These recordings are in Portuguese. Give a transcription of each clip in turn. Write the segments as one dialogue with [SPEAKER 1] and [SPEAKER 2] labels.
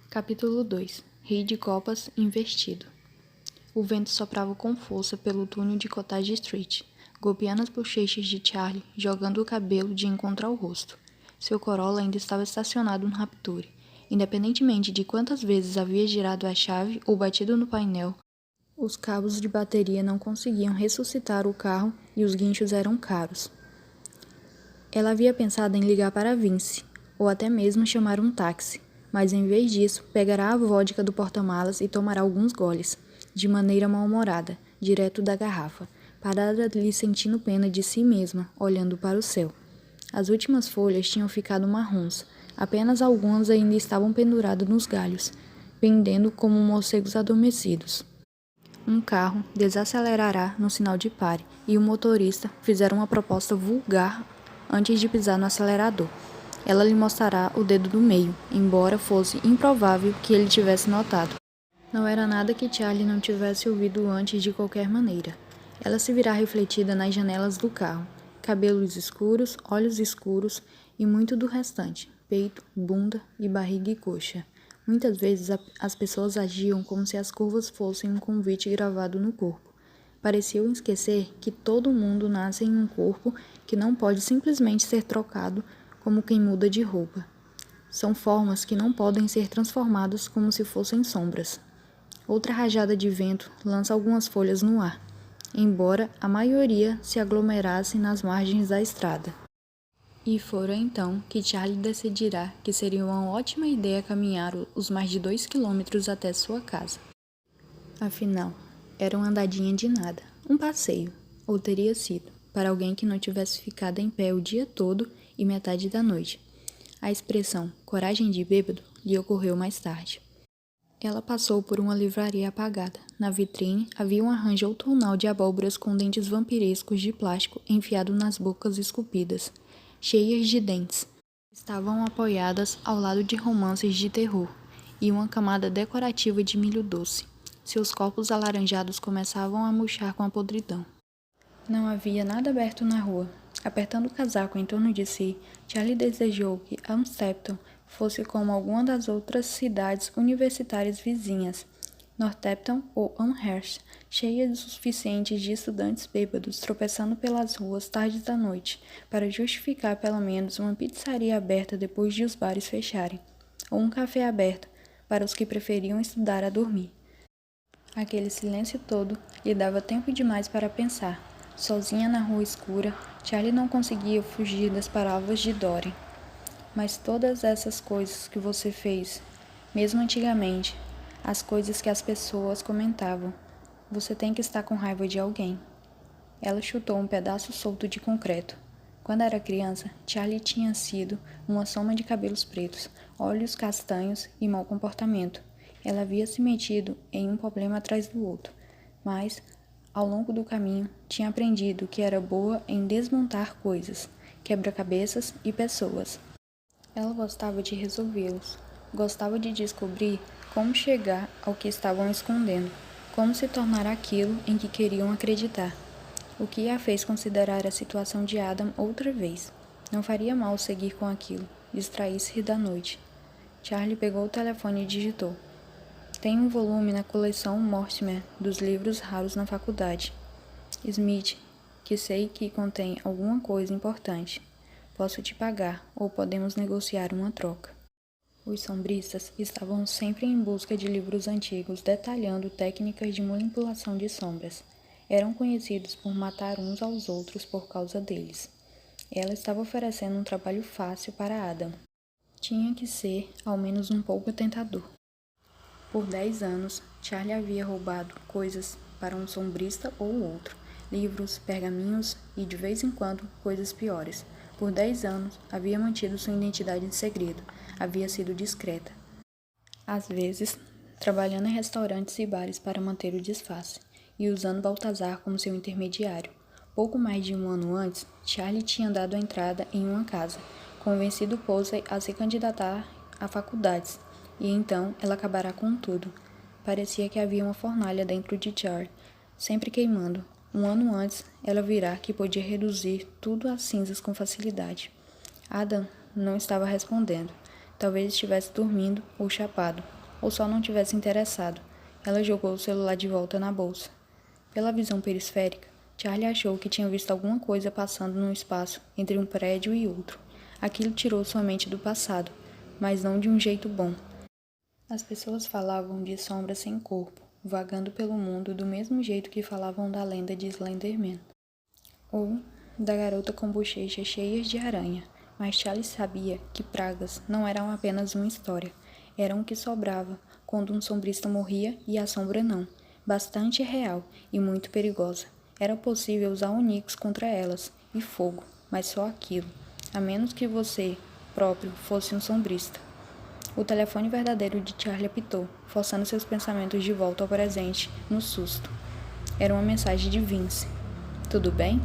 [SPEAKER 1] Capítulo 2. Rei de Copas investido. O vento soprava com força pelo túnel de Cottage Street, golpeando as bochechas de Charlie, jogando o cabelo de encontro ao rosto. Seu Corolla ainda estava estacionado no Rapture. Independentemente de quantas vezes havia girado a chave ou batido no painel, os cabos de bateria não conseguiam ressuscitar o carro e os guinchos eram caros. Ela havia pensado em ligar para Vince, ou até mesmo chamar um táxi, mas em vez disso, pegará a vodka do porta-malas e tomará alguns goles, de maneira mal-humorada, direto da garrafa, parada ali sentindo pena de si mesma, olhando para o céu. As últimas folhas tinham ficado marrons, apenas algumas ainda estavam penduradas nos galhos, pendendo como morcegos adormecidos. Um carro desacelerará no sinal de pare e o motorista fizer uma proposta vulgar antes de pisar no acelerador. Ela lhe mostrará o dedo do meio, embora fosse improvável que ele tivesse notado. Não era nada que Charlie não tivesse ouvido antes de qualquer maneira. Ela se virá refletida nas janelas do carro. Cabelos escuros, olhos escuros e muito do restante. Peito, bunda e barriga e coxa. Muitas vezes as pessoas agiam como se as curvas fossem um convite gravado no corpo. Pareciam esquecer que todo mundo nasce em um corpo que não pode simplesmente ser trocado como quem muda de roupa. São formas que não podem ser transformadas como se fossem sombras. Outra rajada de vento lança algumas folhas no ar, embora a maioria se aglomerasse nas margens da estrada. E fora então que Charlie decidirá que seria uma ótima ideia caminhar os mais de 2 quilômetros até sua casa. Afinal, era uma andadinha de nada, um passeio, ou teria sido, para alguém que não tivesse ficado em pé o dia todo e metade da noite. A expressão coragem de bêbado lhe ocorreu mais tarde. Ela passou por uma livraria apagada. Na vitrine havia um arranjo outonal de abóboras com dentes vampirescos de plástico enfiado nas bocas esculpidas, cheias de dentes. Estavam apoiadas ao lado de romances de terror e uma camada decorativa de milho doce. Seus corpos alaranjados começavam a murchar com a podridão. Não havia nada aberto na rua. Apertando o casaco em torno de si, Charlie desejou que Amsterdam fosse como alguma das outras cidades universitárias vizinhas, Northampton ou Amherst, cheias o suficiente de estudantes bêbados tropeçando pelas ruas tardes da noite, para justificar pelo menos uma pizzaria aberta depois de os bares fecharem, ou um café aberto para os que preferiam estudar a dormir. Aquele silêncio todo lhe dava tempo demais para pensar. Sozinha na rua escura, Charlie não conseguia fugir das palavras de Dory. Mas todas essas coisas que você fez, mesmo antigamente, as coisas que as pessoas comentavam, você tem que estar com raiva de alguém. Ela chutou um pedaço solto de concreto. Quando era criança, Charlie tinha sido uma soma de cabelos pretos, olhos castanhos e mau comportamento. Ela havia se metido em um problema atrás do outro, mas, ao longo do caminho, tinha aprendido que era boa em desmontar coisas, quebra-cabeças e pessoas. Ela gostava de resolvê-los, gostava de descobrir como chegar ao que estavam escondendo, como se tornar aquilo em que queriam acreditar. O que a fez considerar a situação de Adam outra vez. Não faria mal seguir com aquilo, distrair-se da noite. Charlie pegou o telefone e digitou. Tem um volume na coleção Mortimer dos livros raros na faculdade. Smith, que sei que contém alguma coisa importante. Posso te pagar, ou podemos negociar uma troca. Os sombristas estavam sempre em busca de livros antigos detalhando técnicas de manipulação de sombras. Eram conhecidos por matar uns aos outros por causa deles. Ela estava oferecendo um trabalho fácil para Adam. Tinha que ser, ao menos um pouco tentador. Por 10 anos, Charlie havia roubado coisas para um sombrista ou outro, livros, pergaminhos e, de vez em quando, coisas piores. Por 10 anos, havia mantido sua identidade em segredo, havia sido discreta. Às vezes, trabalhando em restaurantes e bares para manter o disfarce, e usando Baltazar como seu intermediário. Pouco mais de um ano antes, Charlie tinha dado entrada em uma casa, convencido Posey a se candidatar a faculdades, e então ela acabará com tudo. Parecia que havia uma fornalha dentro de Charlie, sempre queimando. Um ano antes, ela virá que podia reduzir tudo a cinzas com facilidade. Adam não estava respondendo. Talvez estivesse dormindo ou chapado. ou só não tivesse interessado. Ela jogou o celular de volta na bolsa. Pela visão periférica, Charlie achou que tinha visto alguma coisa passando no espaço entre um prédio e outro. Aquilo tirou sua mente do passado, mas não de um jeito bom. As pessoas falavam de sombras sem corpo, vagando pelo mundo do mesmo jeito que falavam da lenda de Slenderman, ou da garota com bochechas cheias de aranha. Mas Charlie sabia que pragas não eram apenas uma história, eram o que sobrava quando um sombrista morria e a sombra não. Bastante real e muito perigosa. Era possível usar Onix contra elas, e fogo, mas só aquilo, a menos que você próprio fosse um sombrista. O telefone verdadeiro de Charlie apitou, forçando seus pensamentos de volta ao presente, no susto. Era uma mensagem de Vince. Tudo bem?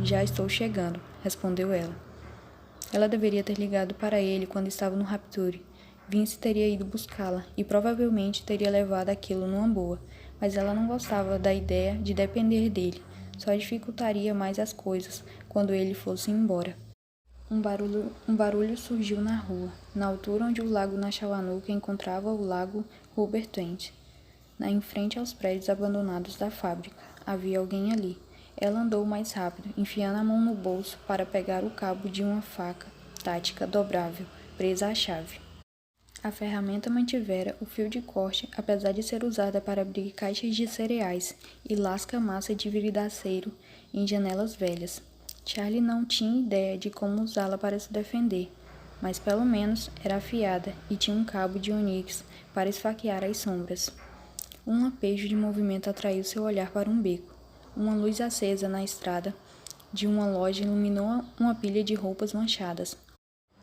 [SPEAKER 1] Já estou chegando, respondeu ela. Ela deveria ter ligado para ele quando estava no Rapture. Vince teria ido buscá-la e provavelmente teria levado aquilo numa boa, mas ela não gostava da ideia de depender dele. Só dificultaria mais as coisas quando ele fosse embora. Um barulho surgiu na rua, na altura onde o lago Nashawanuka encontrava o lago Hubert Twente. Em frente aos prédios abandonados da fábrica, havia alguém ali. Ela andou mais rápido, enfiando a mão no bolso para pegar o cabo de uma faca tática dobrável, presa à chave. A ferramenta mantivera o fio de corte, apesar de ser usada para abrir caixas de cereais e lasca-massa de vidraceiro em janelas velhas. Charlie não tinha ideia de como usá-la para se defender, mas pelo menos era afiada e tinha um cabo de onix para esfaquear as sombras. Um lampejo de movimento atraiu seu olhar para um beco. Uma luz acesa na estrada de uma loja iluminou uma pilha de roupas manchadas,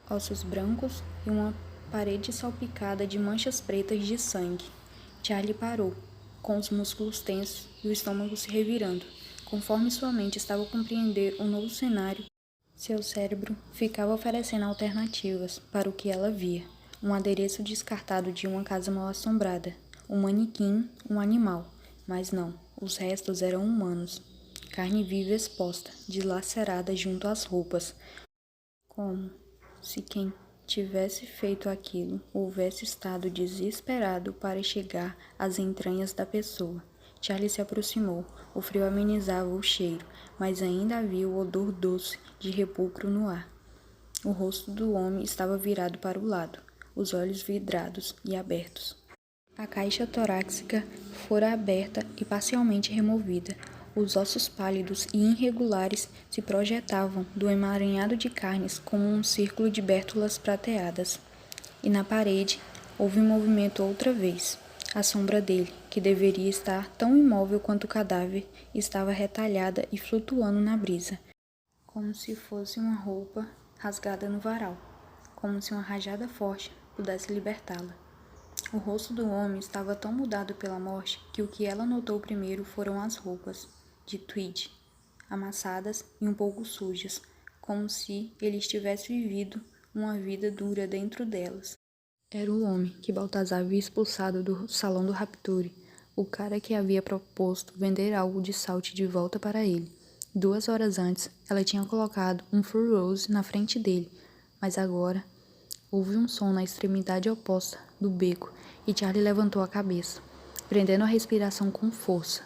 [SPEAKER 1] ossos brancos e uma parede salpicada de manchas pretas de sangue. Charlie parou, com os músculos tensos e o estômago se revirando. Conforme sua mente estava a compreender o novo cenário, seu cérebro ficava oferecendo alternativas para o que ela via. Um adereço descartado de uma casa mal-assombrada, um manequim, um animal. Mas não, os restos eram humanos. Carne viva exposta, dilacerada junto às roupas. Como se quem tivesse feito aquilo houvesse estado desesperado para chegar às entranhas da pessoa. Charlie se aproximou. O frio amenizava o cheiro, mas ainda havia o odor doce de repulcro no ar. O rosto do homem estava virado para o lado, os olhos vidrados e abertos. A caixa torácica fora aberta e parcialmente removida. Os ossos pálidos e irregulares se projetavam do emaranhado de carnes como um círculo de bértulas prateadas. E na parede houve um movimento outra vez. A sombra dele, que deveria estar tão imóvel quanto o cadáver, estava retalhada e flutuando na brisa, como se fosse uma roupa rasgada no varal, como se uma rajada forte pudesse libertá-la. O rosto do homem estava tão mudado pela morte que o que ela notou primeiro foram as roupas, de tweed, amassadas e um pouco sujas, como se ele tivesse vivido uma vida dura dentro delas. Era o homem que Baltazar havia expulsado do salão do Rapture, o cara que havia proposto vender algo de Salt de volta para ele. 2 horas antes, ela tinha colocado um Fur Rose na frente dele, mas agora houve um som na extremidade oposta do beco e Charlie levantou a cabeça, prendendo a respiração com força.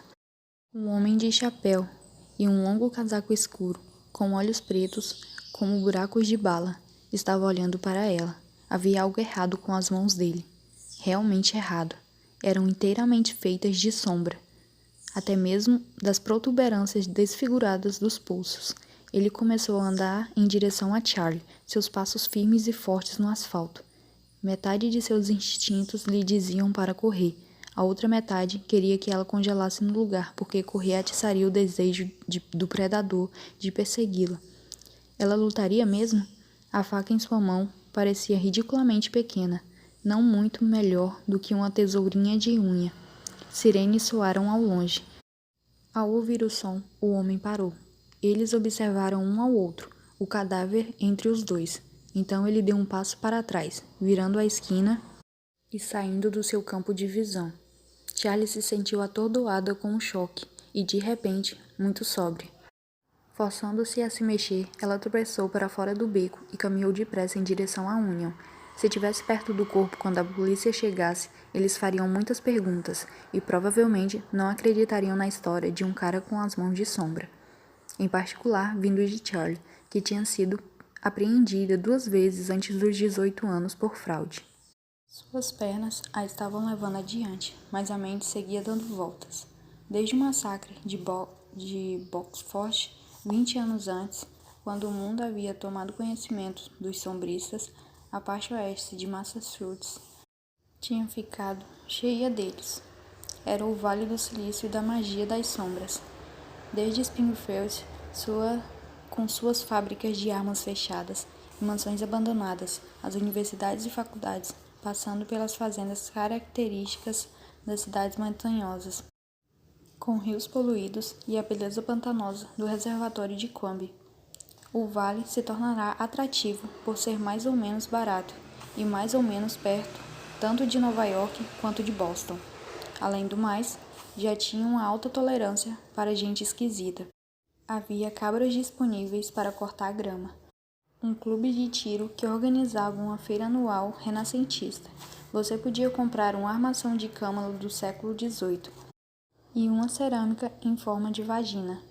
[SPEAKER 1] Um homem de chapéu e um longo casaco escuro, com olhos pretos como buracos de bala, estava olhando para ela. Havia algo errado com as mãos dele. Realmente errado. Eram inteiramente feitas de sombra, até mesmo das protuberâncias desfiguradas dos pulsos. Ele começou a andar em direção a Charlie, seus passos firmes e fortes no asfalto. Metade de seus instintos lhe diziam para correr. A outra metade queria que ela congelasse no lugar, porque correr atiçaria o desejo do predador de persegui-la. Ela lutaria mesmo? A faca em sua mão parecia ridiculamente pequena, não muito melhor do que uma tesourinha de unha. Sirenes soaram ao longe. Ao ouvir o som, o homem parou. Eles observaram um ao outro, o cadáver entre os dois. Então ele deu um passo para trás, virando a esquina e saindo do seu campo de visão. Charlie se sentiu atordoada com o choque e, de repente, muito sóbria. Forçando-se a se mexer, ela tropeçou para fora do beco e caminhou depressa em direção à Union. Se estivesse perto do corpo quando a polícia chegasse, eles fariam muitas perguntas e provavelmente não acreditariam na história de um cara com as mãos de sombra. Em particular, vindo de Charlie, que tinha sido apreendida 2 vezes antes dos 18 anos por fraude. Suas pernas a estavam levando adiante, mas a mente seguia dando voltas. Desde o massacre de Boxford, 20 anos antes, quando o mundo havia tomado conhecimento dos sombristas, a parte oeste de Massachusetts tinha ficado cheia deles. Era o Vale do Silício e da Magia das Sombras. Desde Springfield, com suas fábricas de armas fechadas e mansões abandonadas, as universidades e faculdades, passando pelas fazendas características das cidades montanhosas, com rios poluídos e a beleza pantanosa do reservatório de Quamby. O vale se tornará atrativo por ser mais ou menos barato e mais ou menos perto, tanto de Nova York quanto de Boston. Além do mais, já tinha uma alta tolerância para gente esquisita. Havia cabras disponíveis para cortar a grama. Um clube de tiro que organizava uma feira anual renascentista. Você podia comprar uma armação de câmara do século XVIII e uma cerâmica em forma de vagina,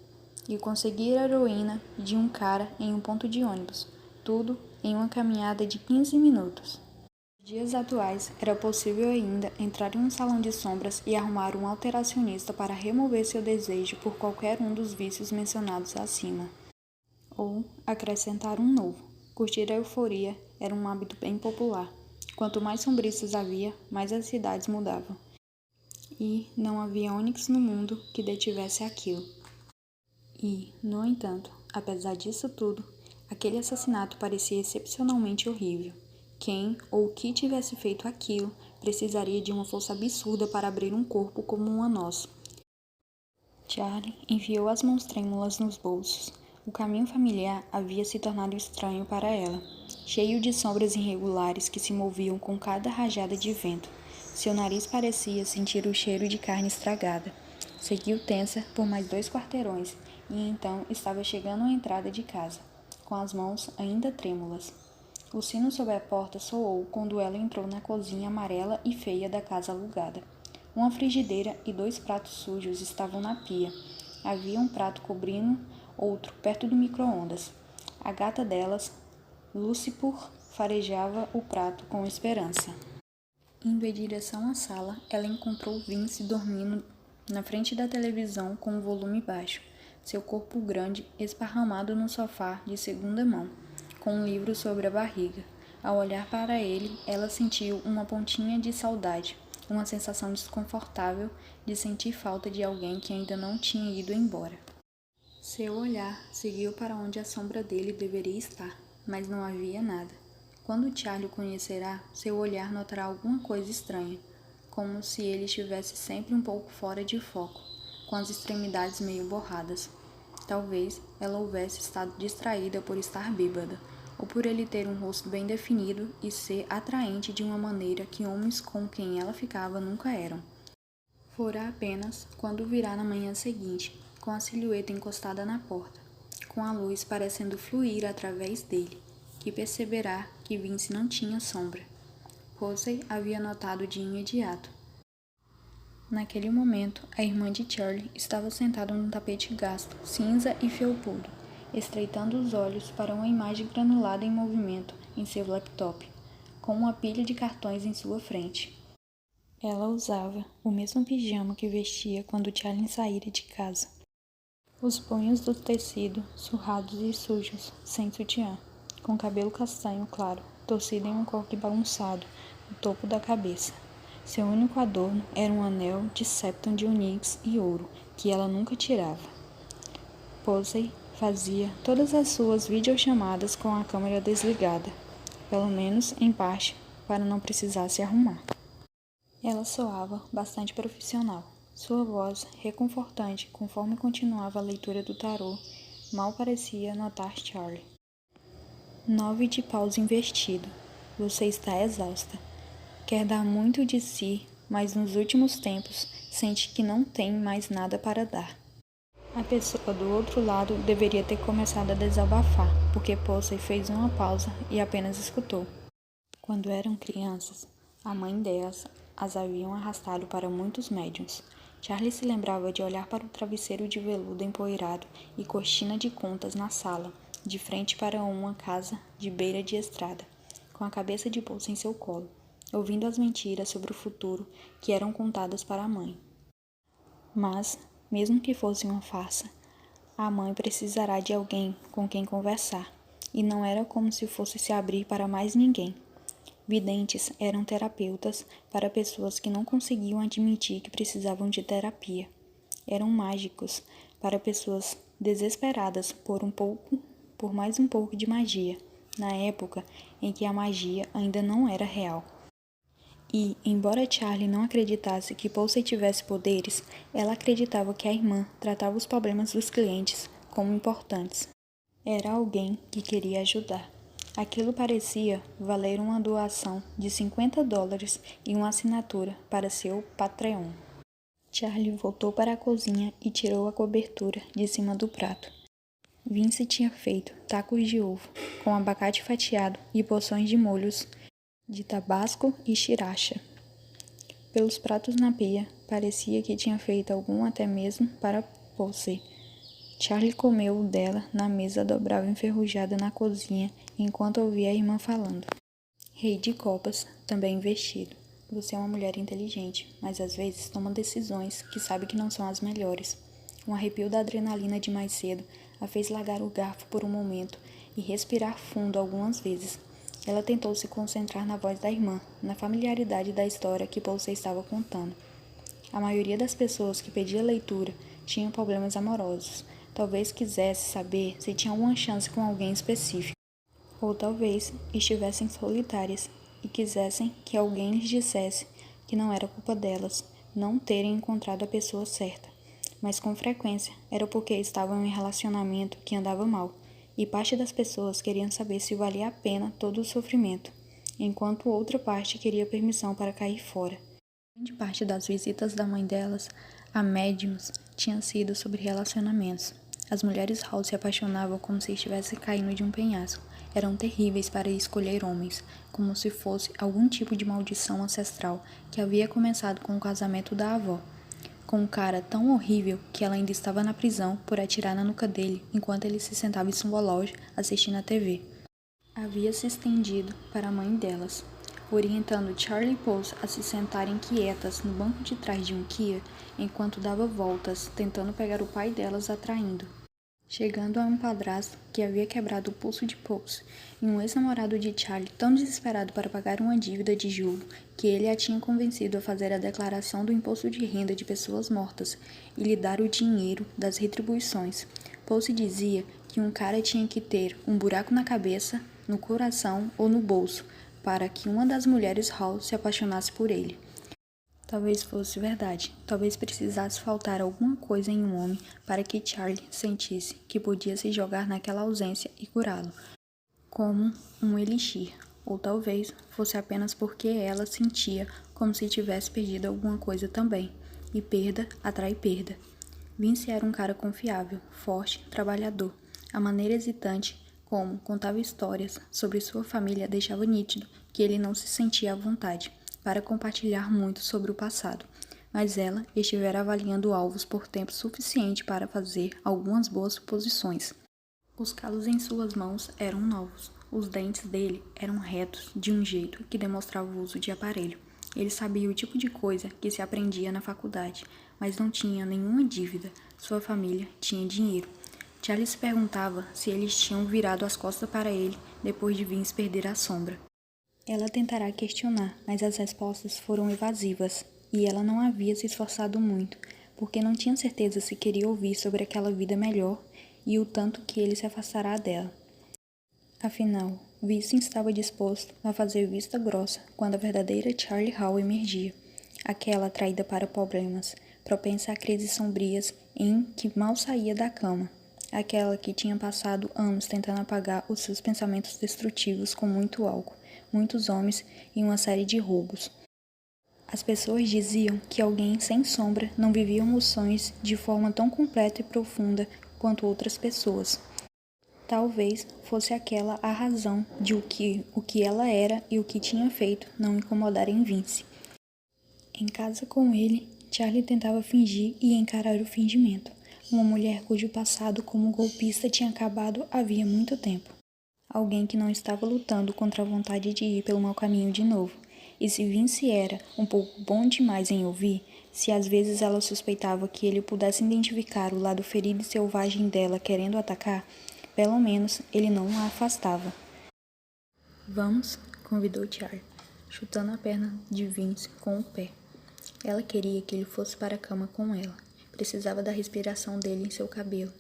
[SPEAKER 1] e conseguir a heroína de um cara em um ponto de ônibus, tudo em uma caminhada de 15 minutos. Nos dias atuais, era possível ainda entrar em um salão de sombras e arrumar um alteracionista para remover seu desejo por qualquer um dos vícios mencionados acima. Ou acrescentar um novo. Curtir a euforia era um hábito bem popular. Quanto mais sombristas havia, mais as cidades mudavam. E não havia ônix no mundo que detivesse aquilo. E, no entanto, apesar disso tudo, aquele assassinato parecia excepcionalmente horrível. Quem ou o que tivesse feito aquilo precisaria de uma força absurda para abrir um corpo como uma noz. Charlie enfiou as mãos trêmulas nos bolsos. O caminho familiar havia se tornado estranho para ela, cheio de sombras irregulares que se moviam com cada rajada de vento. Seu nariz parecia sentir o cheiro de carne estragada. Seguiu tensa por mais 2 quarteirões e então estava chegando à entrada de casa, com as mãos ainda trêmulas. O sino sobre a porta soou quando ela entrou na cozinha amarela e feia da casa alugada. Uma frigideira e 2 pratos sujos estavam na pia. Havia um prato cobrindo outro perto do micro-ondas. A gata delas, Lucipur, farejava o prato com esperança. Indo em direção à sala, ela encontrou Vince dormindo na frente da televisão com o volume baixo, seu corpo grande esparramado no sofá de segunda mão, com um livro sobre a barriga. Ao olhar para ele, ela sentiu uma pontinha de saudade, uma sensação desconfortável de sentir falta de alguém que ainda não tinha ido embora. Seu olhar seguiu para onde a sombra dele deveria estar, mas não havia nada. Quando Charlie o conhecerá, seu olhar notará alguma coisa estranha, como se ele estivesse sempre um pouco fora de foco, com as extremidades meio borradas. Talvez ela houvesse estado distraída por estar bêbada, ou por ele ter um rosto bem definido e ser atraente de uma maneira que homens com quem ela ficava nunca eram. Fora apenas quando o virá na manhã seguinte, com a silhueta encostada na porta, com a luz parecendo fluir através dele, que perceberá que Vince não tinha sombra. Posey havia notado de imediato. Naquele momento, a irmã de Charlie estava sentada num tapete gasto, cinza e felpudo, estreitando os olhos para uma imagem granulada em movimento em seu laptop, com uma pilha de cartões em sua frente. Ela usava o mesmo pijama que vestia quando Charlie saíra de casa. Os punhos do tecido, surrados e sujos, sem sutiã, com cabelo castanho claro, torcido em um coque bagunçado no topo da cabeça. Seu único adorno era um anel de septum de onix e ouro, que ela nunca tirava. Posey fazia todas as suas videochamadas com a câmera desligada, pelo menos em parte, para não precisar se arrumar. Ela soava bastante profissional. Sua voz, reconfortante conforme continuava a leitura do tarô, mal parecia notar Charlie. 9 de paus invertido. Você está exausta. Quer dar muito de si, mas nos últimos tempos sente que não tem mais nada para dar. A pessoa do outro lado deveria ter começado a desabafar, porque Posey fez uma pausa e apenas escutou. Quando eram crianças, a mãe delas as haviam arrastado para muitos médiuns. Charlie se lembrava de olhar para o travesseiro de veludo empoeirado e cortina de contas na sala, de frente para uma casa de beira de estrada, com a cabeça de bolsa em seu colo, ouvindo as mentiras sobre o futuro que eram contadas para a mãe. Mas, mesmo que fosse uma farsa, a mãe precisará de alguém com quem conversar, e não era como se fosse se abrir para mais ninguém. Videntes eram terapeutas para pessoas que não conseguiam admitir que precisavam de terapia. Eram mágicos para pessoas desesperadas por mais um pouco de magia, na época em que a magia ainda não era real. E, embora Charlie não acreditasse que Posey tivesse poderes, ela acreditava que a irmã tratava os problemas dos clientes como importantes. Era alguém que queria ajudar. Aquilo parecia valer uma doação de $50 e uma assinatura para seu Patreon. Charlie voltou para a cozinha e tirou a cobertura de cima do prato. Vince tinha feito tacos de ovo, com abacate fatiado e porções de molhos de tabasco e sriracha. Pelos pratos na pia, parecia que tinha feito algum até mesmo para Posey. Charlie comeu o dela na mesa dobrável enferrujada na cozinha, enquanto ouvia a irmã falando. Rei de copas, também vestido. Você é uma mulher inteligente, mas às vezes toma decisões que sabe que não são as melhores. Um arrepio da adrenalina de mais cedo a fez largar o garfo por um momento e respirar fundo algumas vezes. Ela tentou se concentrar na voz da irmã, na familiaridade da história que Posey estava contando. A maioria das pessoas que pedia leitura tinham problemas amorosos. Talvez quisesse saber se tinha alguma chance com alguém específico. Ou talvez estivessem solitárias e quisessem que alguém lhes dissesse que não era culpa delas não terem encontrado a pessoa certa. Mas com frequência era porque estavam em um relacionamento que andava mal, e parte das pessoas queriam saber se valia a pena todo o sofrimento, enquanto outra parte queria permissão para cair fora. Grande parte das visitas da mãe delas a médiums tinha sido sobre relacionamentos. As mulheres Hall se apaixonavam como se estivessem caindo de um penhasco. Eram terríveis para escolher homens, como se fosse algum tipo de maldição ancestral que havia começado com o casamento da avó. Com um cara tão horrível que ela ainda estava na prisão por atirar na nuca dele enquanto ele se sentava em sua loja assistindo a TV. Havia se estendido para a mãe delas, orientando Charlie e Posey a se sentarem quietas no banco de trás de um Kia enquanto dava voltas, tentando pegar o pai delas atraindo. Chegando a um padrasto que havia quebrado o pulso de Posey e um ex-namorado de Charlie tão desesperado para pagar uma dívida de julgo que ele a tinha convencido a fazer a declaração do imposto de renda de pessoas mortas e lhe dar o dinheiro das retribuições. Posey dizia que um cara tinha que ter um buraco na cabeça, no coração ou no bolso para que uma das mulheres Hall se apaixonasse por ele. Talvez fosse verdade. Talvez precisasse faltar alguma coisa em um homem para que Charlie sentisse que podia se jogar naquela ausência e curá-lo, como um elixir. Ou talvez fosse apenas porque ela sentia como se tivesse perdido alguma coisa também. E perda atrai perda. Vince era um cara confiável, forte, trabalhador. A maneira hesitante como contava histórias sobre sua família deixava nítido que ele não se sentia à vontade para compartilhar muito sobre o passado, mas ela estivera avaliando alvos por tempo suficiente para fazer algumas boas suposições. Os calos em suas mãos eram novos, os dentes dele eram retos de um jeito que demonstrava o uso de aparelho. Ele sabia o tipo de coisa que se aprendia na faculdade, mas não tinha nenhuma dívida. Sua família tinha dinheiro. Charlie se perguntava se eles tinham virado as costas para ele depois de Vince perder a sombra. Ela tentará questionar, mas as respostas foram evasivas, e ela não havia se esforçado muito, porque não tinha certeza se queria ouvir sobre aquela vida melhor e o tanto que ele se afastará dela. Afinal, Vince estava disposto a fazer vista grossa quando a verdadeira Charlie Hall emergia, aquela atraída para problemas, propensa a crises sombrias em que mal saía da cama, aquela que tinha passado anos tentando apagar os seus pensamentos destrutivos com muito álcool, muitos homens e uma série de roubos. As pessoas diziam que alguém sem sombra não vivia emoções de forma tão completa e profunda quanto outras pessoas. Talvez fosse aquela a razão de o que ela era e o que tinha feito não incomodarem Vince. Em casa com ele, Charlie tentava fingir e encarar o fingimento. Uma mulher cujo passado como golpista tinha acabado havia muito tempo. Alguém que não estava lutando contra a vontade de ir pelo mau caminho de novo. E se Vince era um pouco bom demais em ouvir, se às vezes ela suspeitava que ele pudesse identificar o lado ferido e selvagem dela querendo atacar, pelo menos ele não a afastava. Vamos, convidou Charlie, chutando a perna de Vince com o pé. Ela queria que ele fosse para a cama com ela. Precisava da respiração dele em seu cabelo,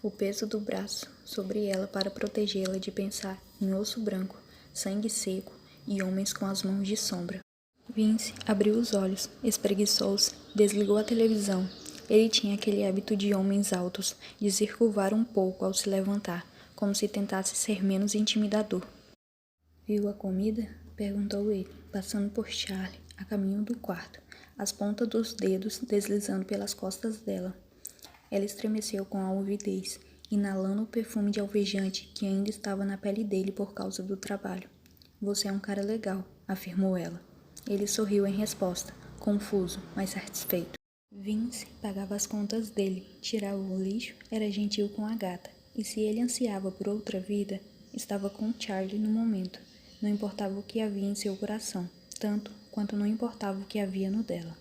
[SPEAKER 1] o peso do braço sobre ela para protegê-la de pensar em osso branco, sangue seco e homens com as mãos de sombra. Vince abriu os olhos, espreguiçou-se, desligou a televisão. Ele tinha aquele hábito de homens altos, de se curvar um pouco ao se levantar, como se tentasse ser menos intimidador. Viu a comida? Perguntou ele, passando por Charlie, a caminho do quarto, as pontas dos dedos deslizando pelas costas dela. Ela estremeceu com a ouvidez, inalando o perfume de alvejante que ainda estava na pele dele por causa do trabalho. Você é um cara legal, afirmou ela. Ele sorriu em resposta, confuso, mas satisfeito. Vince pagava as contas dele, tirava o lixo, era gentil com a gata, e se ele ansiava por outra vida, estava com Charlie no momento. Não importava o que havia em seu coração, tanto quanto não importava o que havia no dela.